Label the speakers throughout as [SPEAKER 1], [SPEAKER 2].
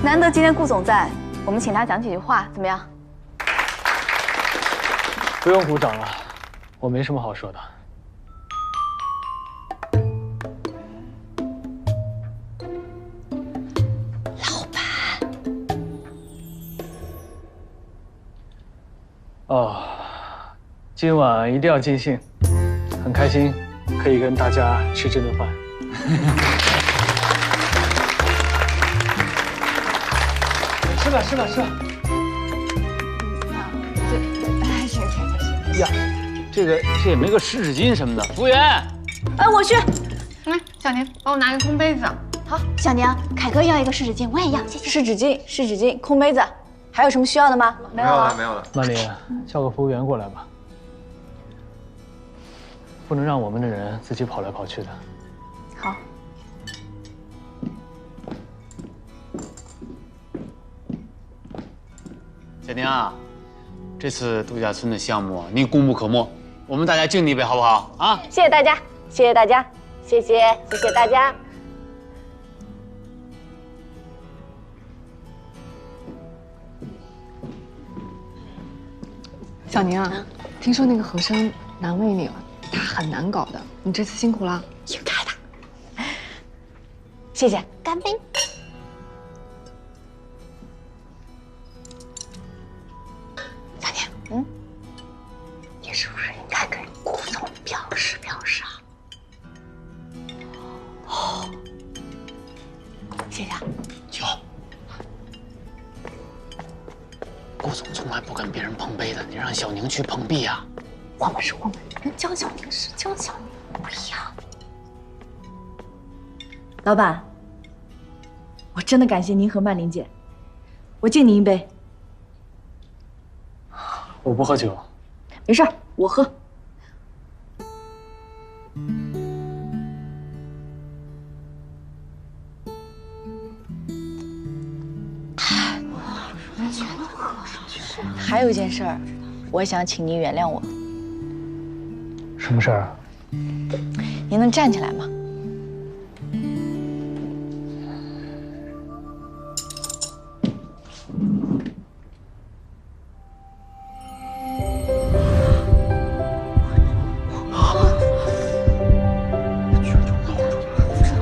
[SPEAKER 1] 难得今天顾总在，我们请他讲几句话，怎么样？
[SPEAKER 2] 不用鼓掌了，我没什么好说的。
[SPEAKER 1] 老板。
[SPEAKER 2] 哦，今晚一定要尽兴，很开心可以跟大家吃这顿饭。吃吧，吃吧，吃吧。
[SPEAKER 3] 呀，这也没个湿纸巾什么的。服务员，
[SPEAKER 1] 哎，我去。
[SPEAKER 4] 小宁，帮我拿个空杯子。
[SPEAKER 1] 好，小宁，凯哥要一个湿纸巾，我也要，谢谢。湿纸巾，湿纸巾，空杯子，还有什么需要的吗？没有了，
[SPEAKER 5] 没有了。
[SPEAKER 2] 曼琳，叫个服务员过来吧。不能让我们的人自己跑来跑去的。
[SPEAKER 1] 好。
[SPEAKER 3] 小宁啊，这次度假村的项目你功不可没，我们大家敬你一杯好不好啊？
[SPEAKER 1] 谢谢大家，谢谢大家，谢谢大家。
[SPEAKER 4] 小宁啊，听说那个和珅难为你了，他很难搞的，你这次辛苦了。
[SPEAKER 1] 应该的。谢谢，干杯。小宁，你是不是应该跟顾总表示啊？哦，谢谢。
[SPEAKER 3] 有。顾总从来不跟别人碰杯的，你让小宁去碰壁呀。
[SPEAKER 1] 我们，人江小宁是江小宁，不一样。老板，我真的感谢您和曼琳姐，我敬您一杯。
[SPEAKER 2] 我不喝酒。
[SPEAKER 1] 没事儿，我喝。还有一件事儿，我想请您原谅我。
[SPEAKER 2] 什么事儿啊？
[SPEAKER 1] 您能站起来吗？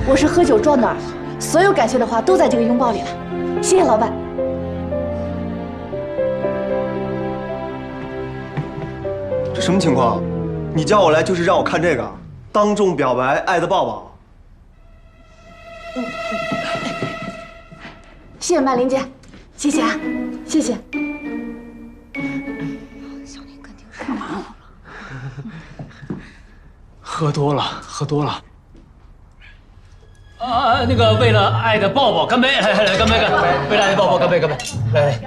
[SPEAKER 1] 我是喝酒壮胆，所有感谢的话都在这个拥抱里了。谢谢老板。
[SPEAKER 5] 这什么情况？你叫我来就是让我看这个，当众表白爱的抱抱。
[SPEAKER 1] 谢谢曼琳姐，谢谢啊，谢谢。
[SPEAKER 4] 小宁肯定是干嘛了？
[SPEAKER 2] 喝多了，喝多了。那个为了爱的抱抱，干杯！来，干杯！为了爱的抱抱，干杯！来。